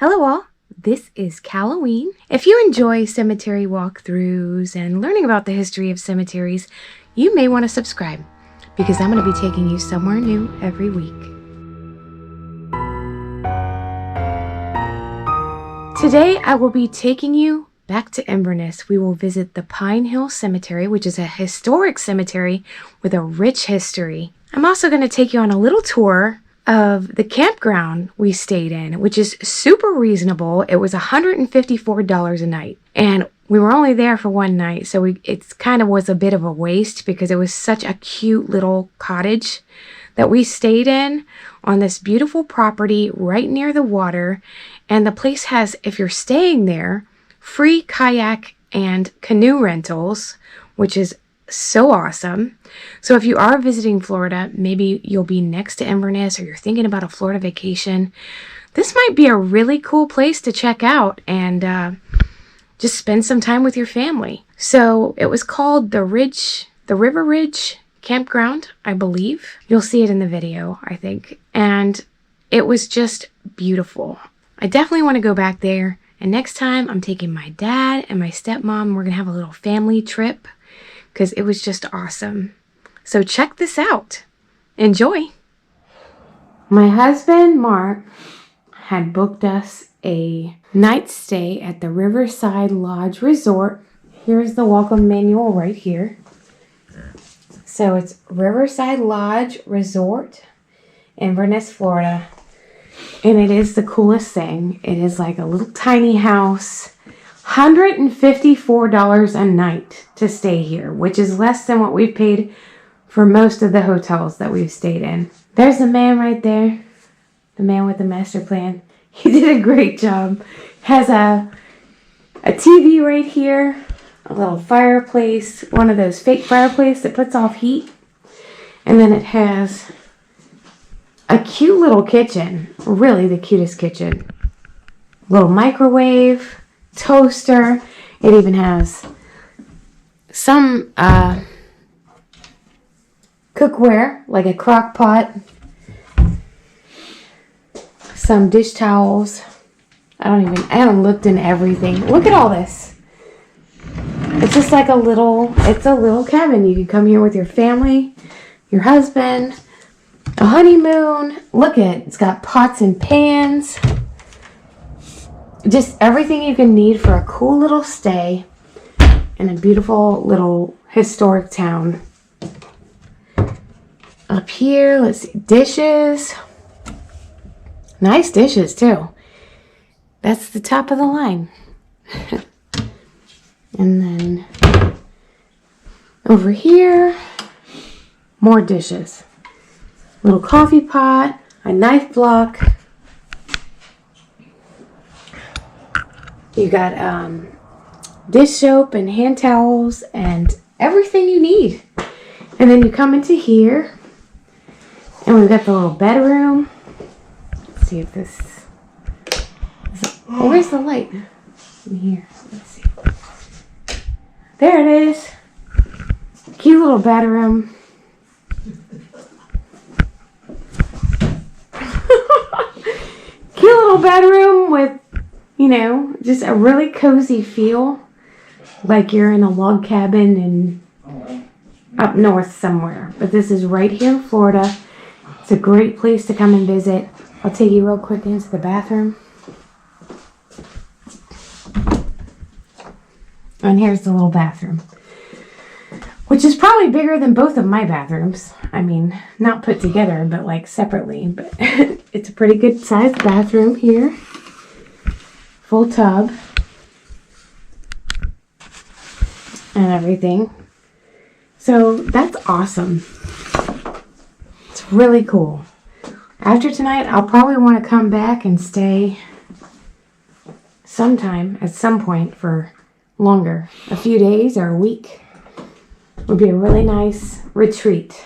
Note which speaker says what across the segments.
Speaker 1: Hello all, this is Halloween. If you enjoy cemetery walkthroughs and learning about the history of cemeteries, you may want to subscribe because I'm going to be taking you somewhere new every week. Today I will be taking you back to Inverness. We will visit the Pine Hill Cemetery, which is a historic cemetery with a rich history. I'm also going to take you on a little tour of the campground we stayed in, which is super reasonable. It was $154 a night, and we were only there for one night, so it kind of was a bit of a waste because it was such a cute little cottage that we stayed in on this beautiful property right near the water. And the place has, if you're staying there, free kayak and canoe rentals, which is so awesome. So if you are visiting Florida, maybe you'll be next to Inverness or you're thinking about a Florida vacation, this might be a really cool place to check out and just spend some time with your family. So it was called the River Ridge Campground, I believe. You'll see it in the video, I think. And it was just beautiful. I definitely want to go back there. And next time I'm taking my dad and my stepmom. We're going to have a little family trip because it was just awesome. So check this out. Enjoy. My husband, Mark, had booked us a night stay at the Riverside Lodge Resort. Here's the welcome manual right here. So it's Riverside Lodge Resort, Inverness, Florida. And it is the coolest thing. It is like a little tiny house. $154 a night to stay here, which is less than what we've paid for most of the hotels that we've stayed in. There's the man right there. The man with the master plan. He did a great job. Has a TV right here. A little fireplace. One of those fake fireplaces that puts off heat. And then it has a cute little kitchen. Really the cutest kitchen. Little microwave. Toaster. It even has some cookware, like a crock pot, some dish towels. I haven't looked in everything. Look at all this. It's just like a little cabin. You can come here with your family, your husband, a honeymoon. Look at it. It's got pots and pans. Just everything you can need for a cool little stay in a beautiful little historic town. Up here, let's see, dishes. Nice dishes too. That's the top of the line. And then over here, more dishes. Little coffee pot, a knife block. You got dish soap and hand towels and everything you need. And then you come into here and we've got the little bedroom. Let's see if this where's the light? In here. Let's see. There it is. Cute little bedroom. Cute little bedroom with, you know, just a really cozy feel, like you're in a log cabin in up north somewhere. But this is right here in Florida. It's a great place to come and visit. I'll take you real quick into the bathroom. And here's the little bathroom, which is probably bigger than both of my bathrooms. I mean, not put together, but like separately. But it's a pretty good sized bathroom here. Full tub and everything. So that's awesome. It's really cool. After tonight, I'll probably want to come back and stay sometime at some point for longer. A few days or a week would be a really nice retreat.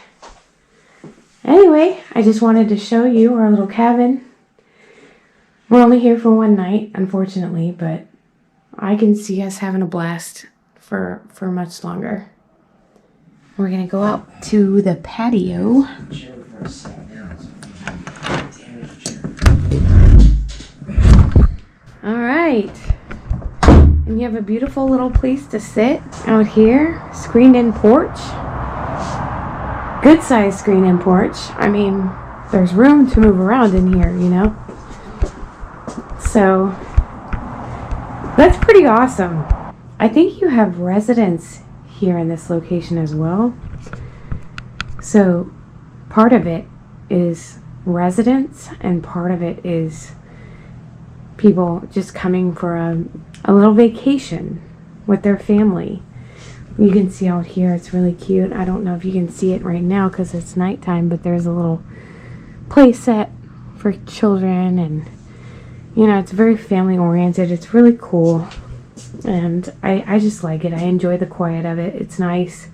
Speaker 1: Anyway, I just wanted to show you our little cabin. We're only here for one night, unfortunately, but I can see us having a blast for much longer. We're going to go out to the patio. All right. And you have a beautiful little place to sit out here. Screened-in porch. Good size screened-in porch. I mean, there's room to move around in here, you know? So, that's pretty awesome. I think you have residents here in this location as well. So, part of it is residents and part of it is people just coming for a little vacation with their family. You can see out here, it's really cute. I don't know if you can see it right now because it's nighttime, but there's a little play set for children, and you know, it's very family oriented. It's really cool, and I just like it. I enjoy the quiet of it. It's nice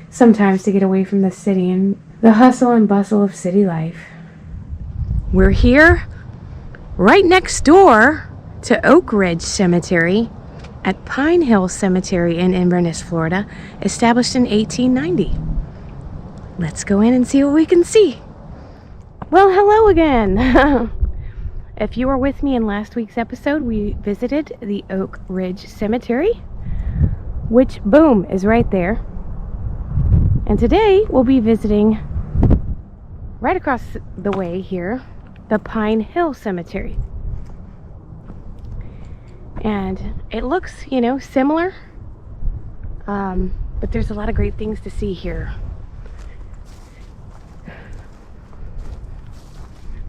Speaker 1: sometimes to get away from the city and the hustle and bustle of city life. We're here right next door to Oak Ridge Cemetery at Pine Hill Cemetery in Inverness, Florida, established in 1890. Let's go in and see what we can see. Well, hello again. If you were with me in last week's episode, we visited the Oak Ridge Cemetery, which, boom, is right there. And today we'll be visiting right across the way here, the Pine Hill Cemetery. And it looks, you know, similar, but there's a lot of great things to see here.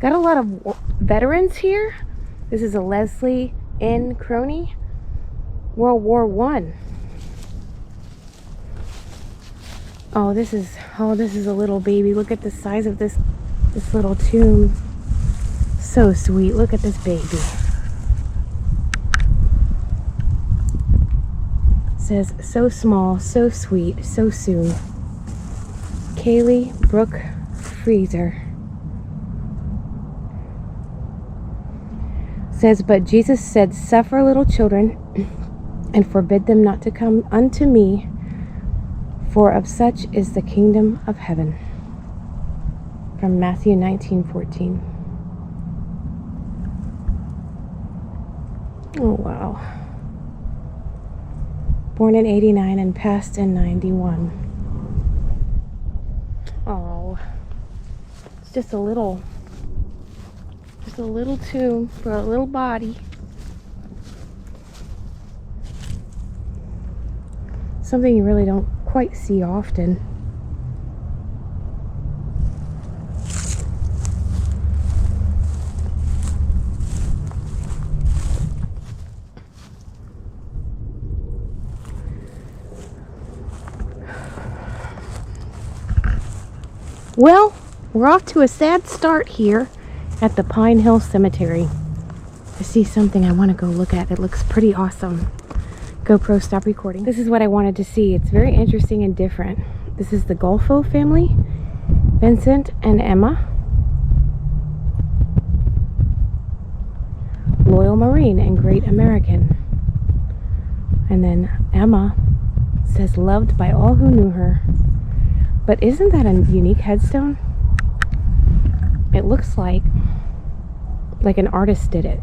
Speaker 1: Got a lot of veterans here. This is a Leslie N. Crony, World War I. Oh, this is a little baby. Look at the size of this little tomb. So sweet. Look at this baby. It says, so small, so sweet, so soon. Kaylee Brooke Freezer. Says, but Jesus said, suffer little children and forbid them not to come unto me, for of such is the kingdom of heaven. From Matthew 19:14. Oh, wow. Born in 89 and passed in 91. Oh, it's just a little tomb for a little body. Something you really don't quite see often. Well, we're off to a sad start here at the Pine Hill Cemetery. I see something I want to go look at. It looks pretty awesome. GoPro, stop recording. This is what I wanted to see. It's very interesting and different. This is the Golfo family, Vincent and Emma. Loyal Marine and Great American. And then Emma says, loved by all who knew her. But isn't that a unique headstone? It looks like an artist did it.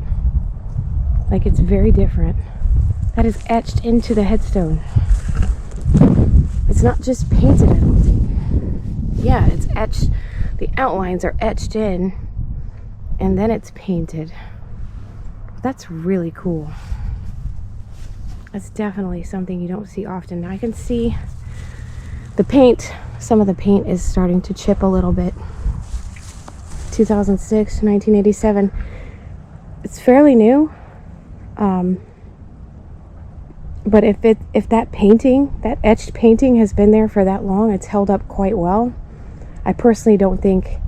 Speaker 1: Like, it's very different. That is etched into the headstone. It's not just painted, I don't think. Yeah, it's etched. The outlines are etched in, and then it's painted. That's really cool. That's definitely something you don't see often. Now I can see the paint. Some of the paint is starting to chip a little bit. 2006, 1987. It's fairly new. But if that painting, that etched painting has been there for that long, it's held up quite well. I personally don't think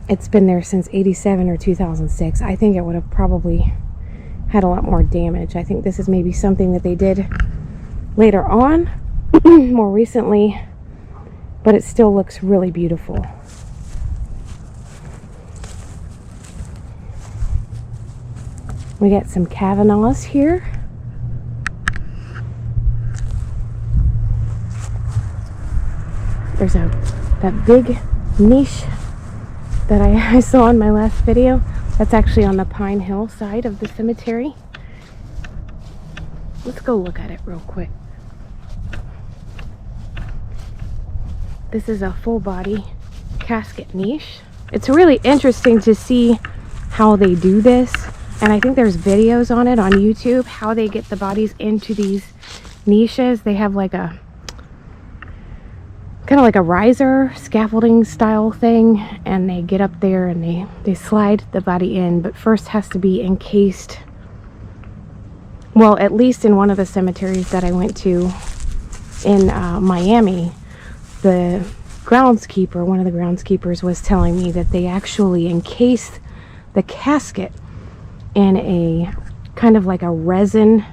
Speaker 1: it's been there since 87 or 2006. I think it would have probably had a lot more damage. I think this is maybe something that they did later on, more recently, but it still looks really beautiful. We got some Kavanaughs here. There's that big niche that I saw in my last video. That's actually on the Pine Hill side of the cemetery. Let's go look at it real quick. This is a full body casket niche. It's really interesting to see how they do this, and I think there's videos on it on YouTube, how they get the bodies into these niches. They have like a kind of like a riser scaffolding style thing, and they get up there and they slide the body in, but first has to be encased. Well, at least in one of the cemeteries that I went to in Miami, the groundskeeper, one of the groundskeepers was telling me that they actually encase the casket in a kind of like a resin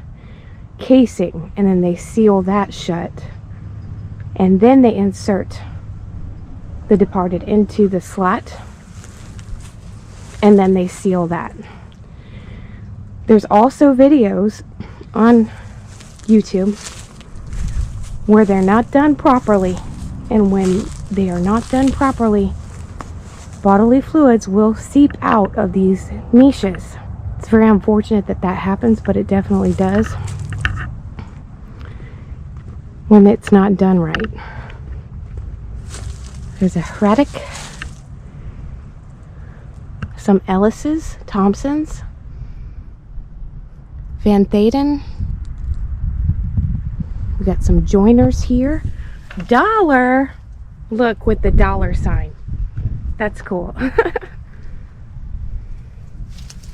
Speaker 1: casing, and then they seal that shut, and then they insert the departed into the slot, and then they seal that. There's also videos on YouTube where they're not done properly, and when they are not done properly, bodily fluids will seep out of these niches. It's very unfortunate that that happens, but it definitely does when it's not done right. There's a Hraddock, some Ellises, Thompsons, Van Thaden. We got some Joiners here. Dollar, look, with the dollar sign. That's cool.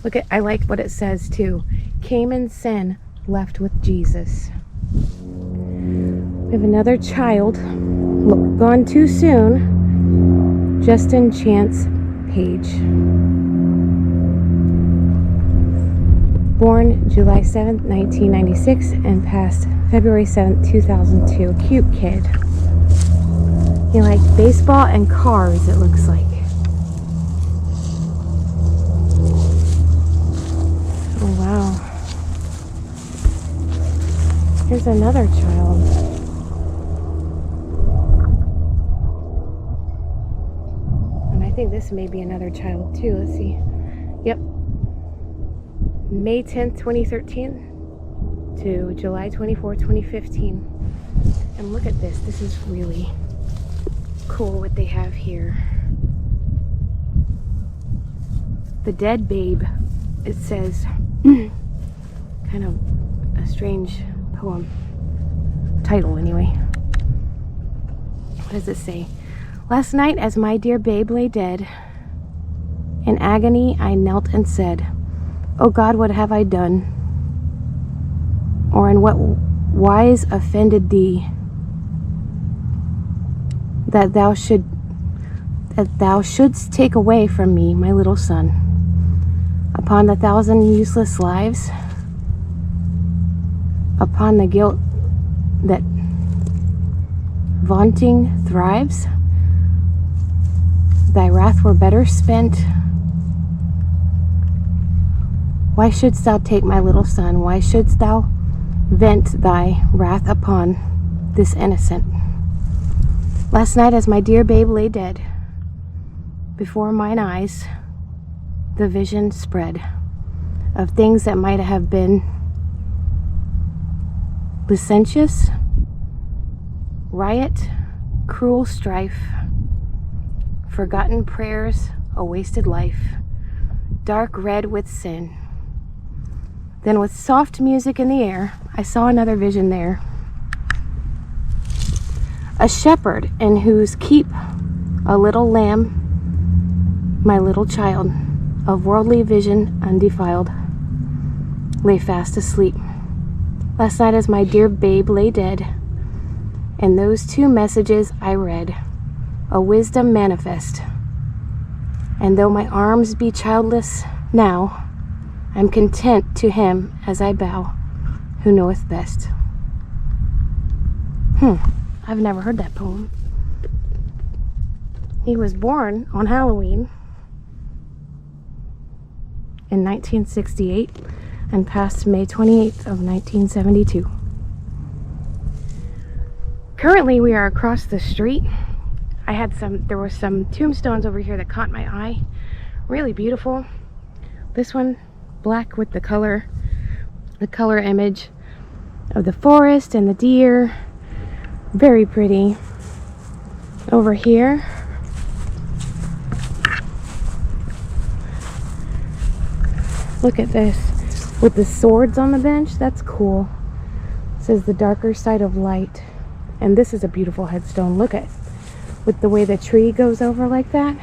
Speaker 1: Look at, I like what it says too. Came in sin, left with Jesus. We have another child, gone too soon. Justin Chance Page. Born July 7th, 1996 and passed February 7th, 2002. Cute kid. He liked baseball and cars, it looks like. Oh, wow. Here's another child. And I think this may be another child too. Let's see. Yep. May 10th, 2013 to July 24th, 2015. And look at this. This is really cool what they have here. The Dead Babe, it says. Kind of a strange poem title anyway. What does it say? Last night as my dear babe lay dead, in agony I knelt and said, "O God, what have I done? Or in what wise offended thee, that thou shouldst take away from me my little son? Upon the 1,000 useless lives, upon the guilt that vaunting thrives, thy wrath were better spent. Why shouldst thou take my little son? Why shouldst thou vent thy wrath upon this innocent? Last night as my dear babe lay dead, before mine eyes the vision spread of things that might have been licentious, riot, cruel strife, forgotten prayers, a wasted life, dark red with sin. Then with soft music in the air, I saw another vision there. A shepherd in whose keep a little lamb, my little child, of worldly vision undefiled, lay fast asleep. Last night as my dear babe lay dead, in those two messages I read a wisdom manifest. And though my arms be childless now, I'm content to him as I bow, who knoweth best. I've never heard that poem. He was born on Halloween in 1968 and passed May 28th of 1972. Currently we are across the street. There were some tombstones over here that caught my eye. Really beautiful. This one, black with the color image of the forest and the deer. Very pretty. Over here, look at this with the swords on the bench. That's cool. It says the darker side of light. And this is a beautiful headstone. Look at, with the way the tree goes over like that.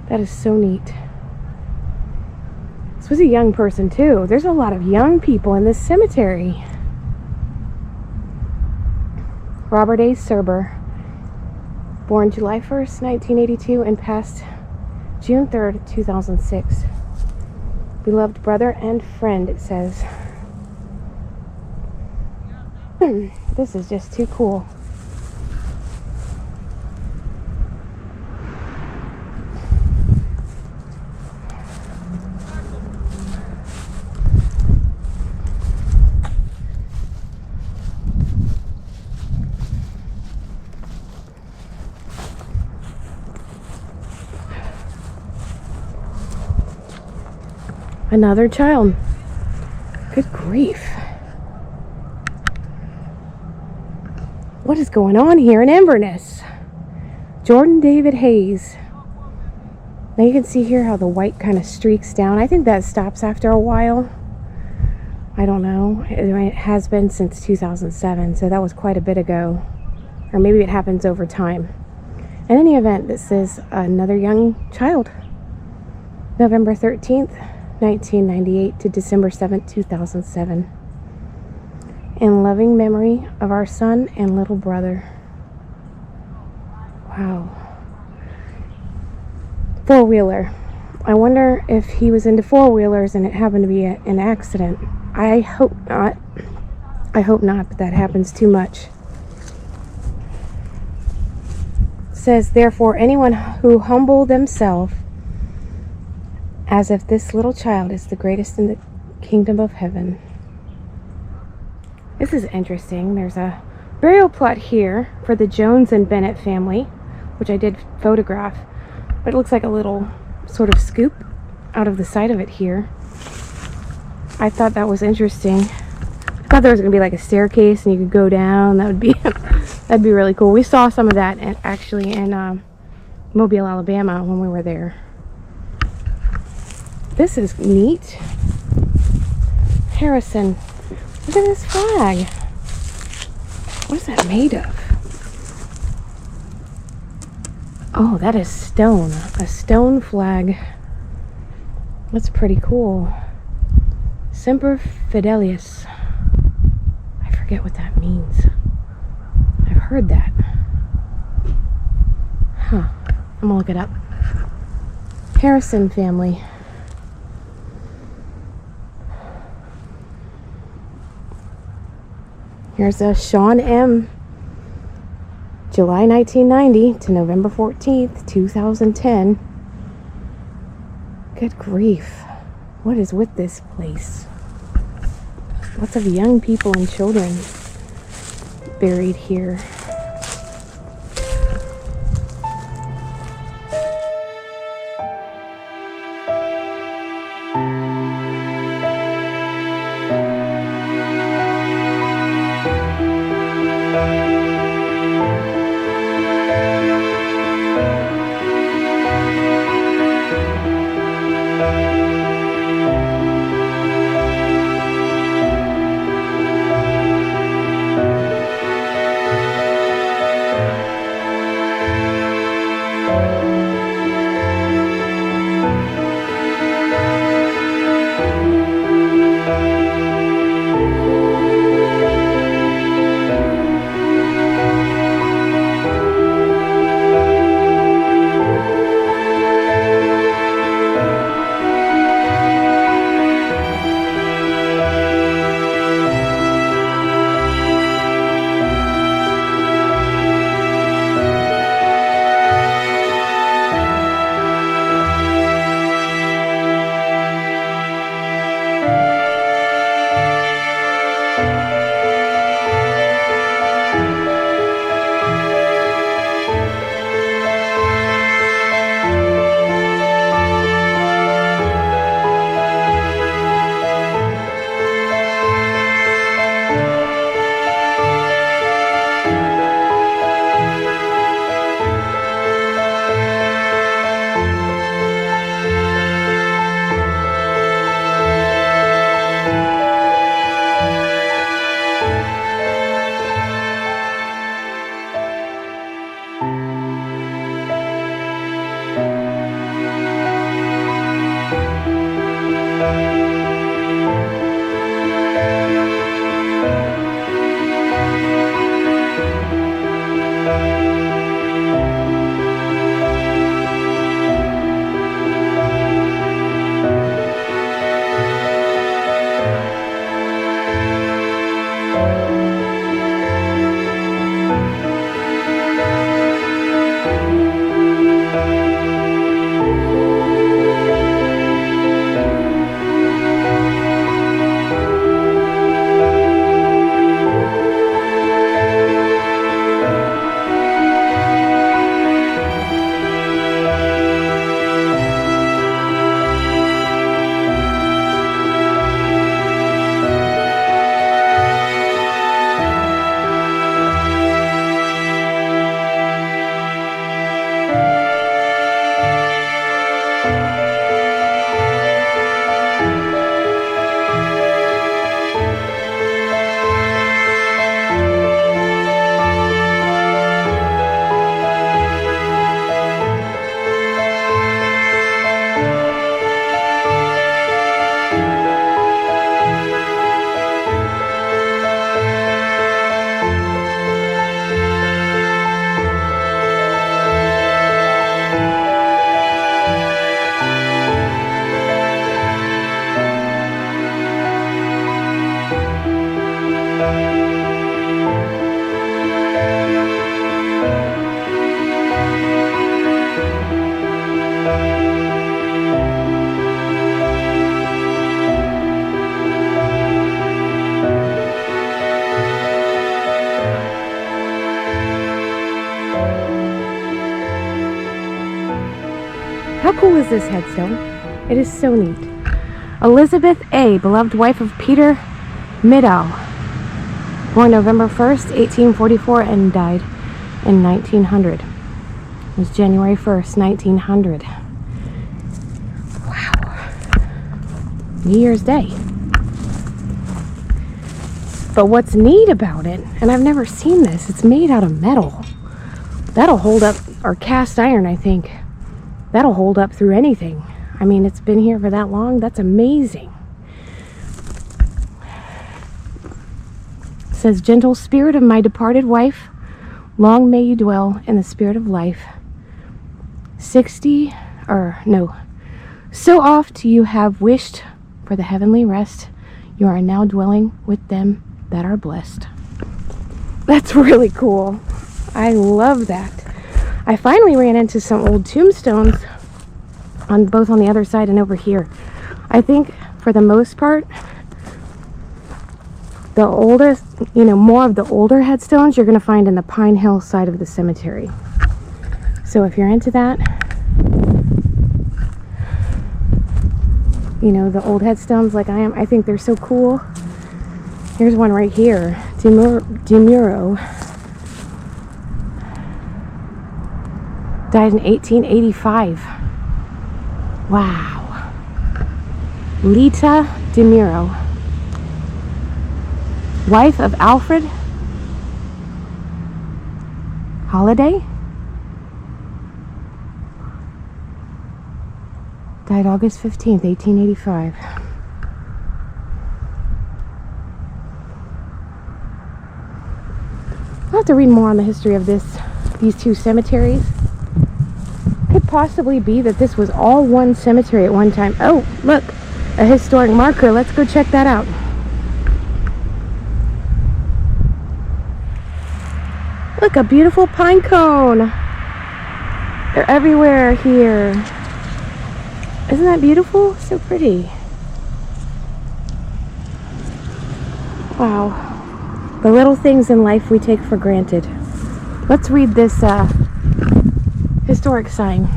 Speaker 1: That is so neat. This was a young person too. There's a lot of young people in this cemetery. Robert A. Serber, born July 1st, 1982 and passed June 3rd, 2006. Beloved brother and friend, it says. This is just too cool. Another child. Good grief. What is going on here in Inverness? Jordan David Hayes. Now you can see here how the white kind of streaks down. I think that stops after a while. I don't know. It has been since 2007, so that was quite a bit ago. Or maybe it happens over time. In any event, this is another young child. November 13th, 1998 to December 7th, 2007. In loving memory of our son and little brother. Wow. Four-wheeler. I wonder if he was into four-wheelers and it happened to be an accident. I hope not. I hope not, but that happens too much. It says, therefore, anyone who humble themselves as if this little child is the greatest in the kingdom of heaven. This is interesting. There's a burial plot here for the Jones and Bennett family, which I did photograph, but it looks like a little sort of scoop out of the side of it here. I thought that was interesting. I thought there was going to be like a staircase and you could go down. That would be that'd be really cool. We saw some of that actually in Mobile, Alabama when we were there. This is neat. Harrison. Look at this flag. What is that made of? Oh, that is stone. A stone flag. That's pretty cool. Semper Fidelis. I forget what that means. I've heard that. Huh. I'm gonna look it up. Harrison family. Here's a Sean M. July 1990 to November 14th, 2010. Good grief. What is with this place? Lots of young people and children buried here. is this headstone? It is so neat. Elizabeth A., beloved wife of Peter Middaugh, born November 1st, 1844, and died in 1900. It was January 1st, 1900. Wow. New Year's Day. But what's neat about it, and I've never seen this, it's made out of metal. That'll hold up, or cast iron, I think. That'll hold up through anything. I mean, it's been here for that long. That's amazing. It says, gentle spirit of my departed wife, long may you dwell in the spirit of life. So oft you have wished for the heavenly rest. You are now dwelling with them that are blessed. That's really cool. I love that. I finally ran into some old tombstones on both on the other side and over here. I think for the most part, the oldest, more of the older headstones you're going to find in the Pine Hill side of the cemetery. So if you're into that, the old headstones like I am, I think they're so cool. Here's one right here. DeMuro died in 1885. Wow. Lita DeMuro, wife of Alfred Holiday, died August 15th, 1885. I'll have to read more on the history of these two cemeteries. Could possibly be that this was all one cemetery at one time. Oh, look, a historic marker. Let's go check that out. Look, a beautiful pine cone. They're everywhere here. Isn't that beautiful? So pretty. Wow. The little things in life we take for granted. Let's read this historic sign.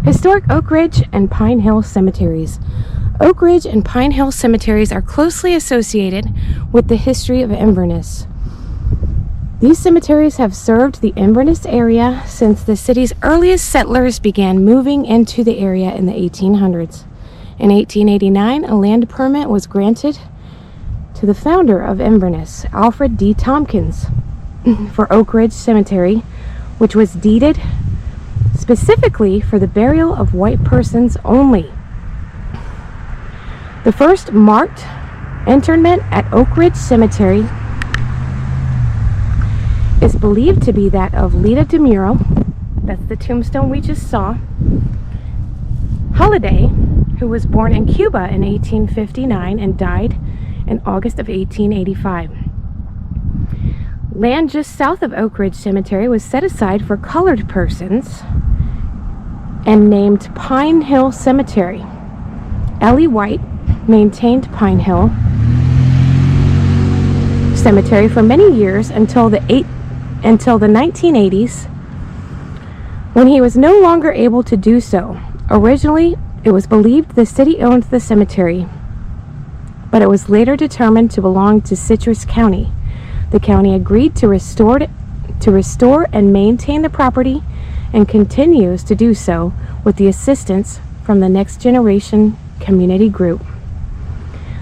Speaker 1: Historic Oak Ridge and Pine Hill Cemeteries. Oak Ridge and Pine Hill Cemeteries are closely associated with the history of Inverness. These cemeteries have served the Inverness area since the city's earliest settlers began moving into the area in the 1800s. In 1889, a land permit was granted to the founder of Inverness, Alfred D. Tompkins, for Oak Ridge Cemetery, which was deeded specifically for the burial of white persons only. The first marked interment at Oak Ridge Cemetery is believed to be that of Lita DeMuro, that's the tombstone we just saw, Holiday, who was born in Cuba in 1859 and died in August of 1885. Land just south of Oak Ridge Cemetery was set aside for colored persons and named Pine Hill Cemetery. Ellie White maintained Pine Hill Cemetery for many years until the 1980s, when he was no longer able to do so. Originally, it was believed the city owned the cemetery, but it was later determined to belong to Citrus County. The county agreed to restore and maintain the property and continues to do so with the assistance from the Next Generation Community Group.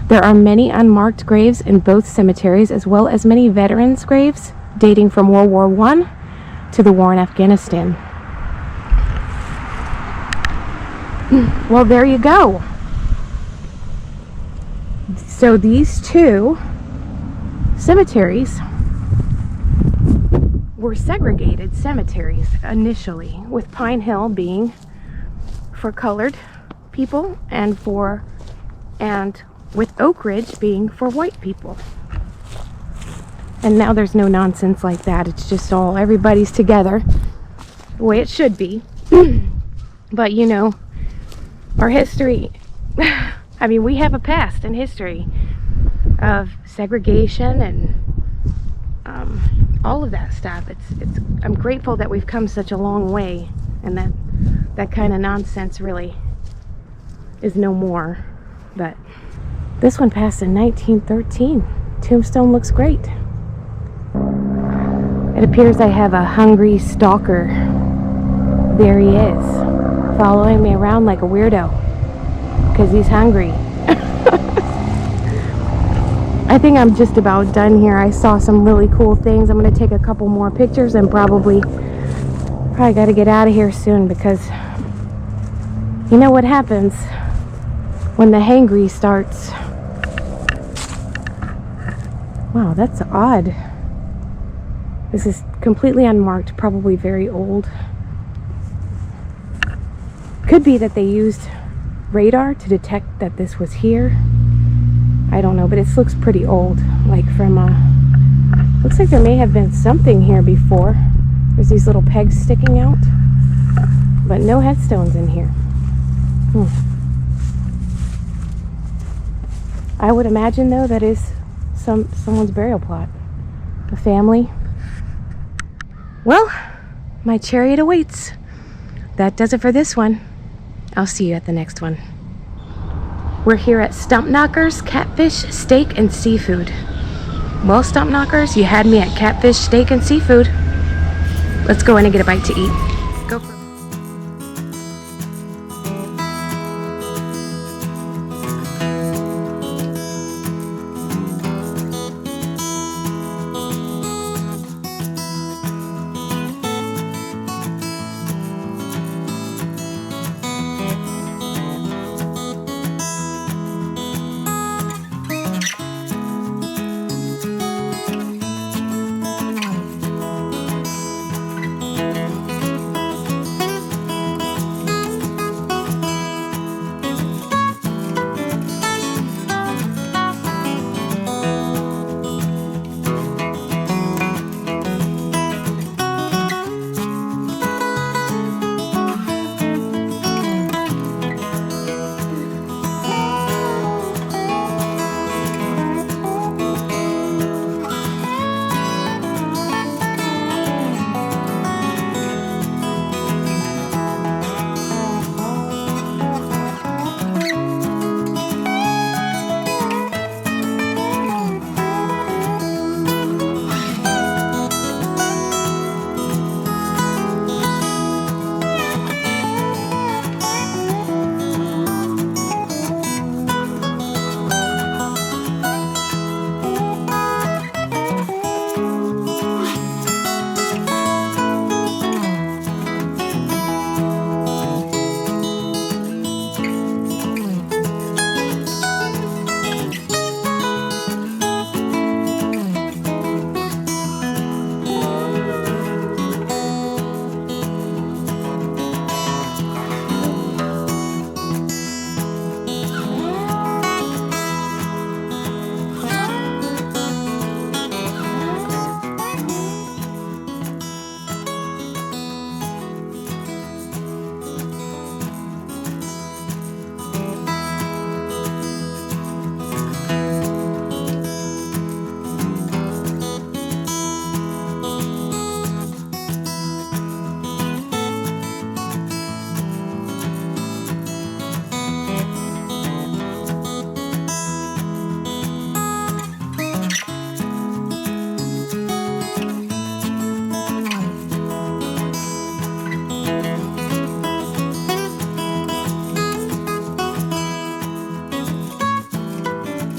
Speaker 1: There are many unmarked graves in both cemeteries, as well as many veterans' graves dating from World War I to the war in Afghanistan. Well, there you go. So these two cemeteries were segregated cemeteries initially, with Pine Hill being for colored people and with Oak Ridge being for white people. And now there's no nonsense like that. It's just all, everybody's together the way it should be. But our history, I mean, we have a past in history of segregation and all of that stuff. I'm grateful that we've come such a long way and that that kind of nonsense really is no more. But this one passed in 1913. Tombstone looks great. It appears I have a hungry stalker. There he is, following me around like a weirdo because he's hungry. I think I'm just about done here. I saw some really cool things. I'm going to take a couple more pictures and probably got to get out of here soon, because you know what happens when the hangry starts. Wow, that's odd. This is completely unmarked, probably very old. Could be that they used radar to detect that this was here. I don't know, but it looks pretty old. Like from looks like there may have been something here before. There's these little pegs sticking out, but no headstones in here. I would imagine though that is someone's burial plot. A family. Well, my chariot awaits. That does it for this one. I'll see you at the next one. We're here at Stump Knockers, catfish, steak, and seafood. Well, Stump Knockers, you had me at catfish, steak, and seafood. Let's go in and get a bite to eat. Go for it.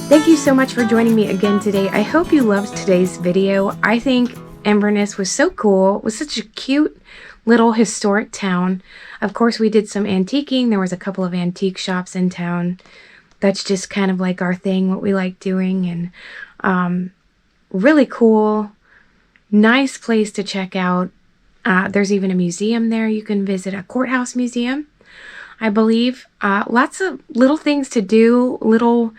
Speaker 1: Thank you so much for joining me again today. I hope you loved today's video. I think Inverness was so cool. It was such a cute little historic town. Of course, we did some antiquing. There was a couple of antique shops in town. That's just kind of like our thing, what we like doing. And really cool, nice place to check out. There's even a museum there. You can visit a courthouse museum, I believe. Lots of little things to do, little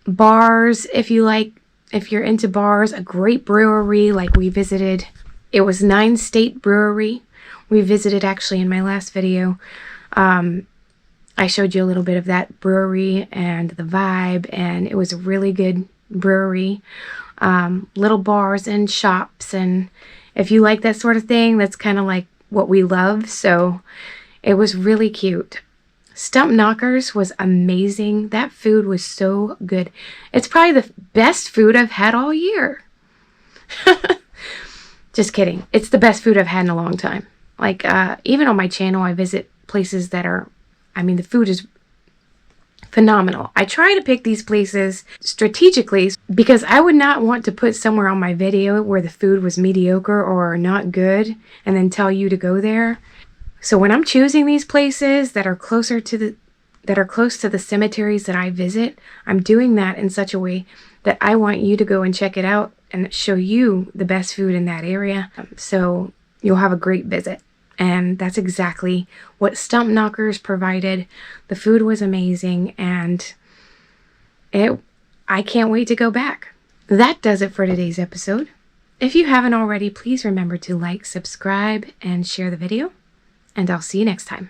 Speaker 1: bars if you like, if you're into bars. A great brewery like we visited. It was 9 State Brewery. We visited actually in my last video. I showed you a little bit of that brewery and the vibe, and it was a really good brewery. Little bars and shops, and if you like that sort of thing, that's kind of like what we love. So It was really cute. Stump Knockers was amazing. That food was so good. It's probably the best food I've had all year. Just kidding. It's the best food I've had in a long time. Like, even on my channel, I visit places that are, I mean, the food is phenomenal. I try to pick these places strategically because I would not want to put somewhere on my video where the food was mediocre or not good and then tell you to go there. So when I'm choosing these places that are close to the cemeteries that I visit, I'm doing that in such a way that I want you to go and check it out and show you the best food in that area. So you'll have a great visit. And that's exactly what Stump Knockers provided. The food was amazing, and I can't wait to go back. That does it for today's episode. If you haven't already, please remember to like, subscribe, and share the video. And I'll see you next time.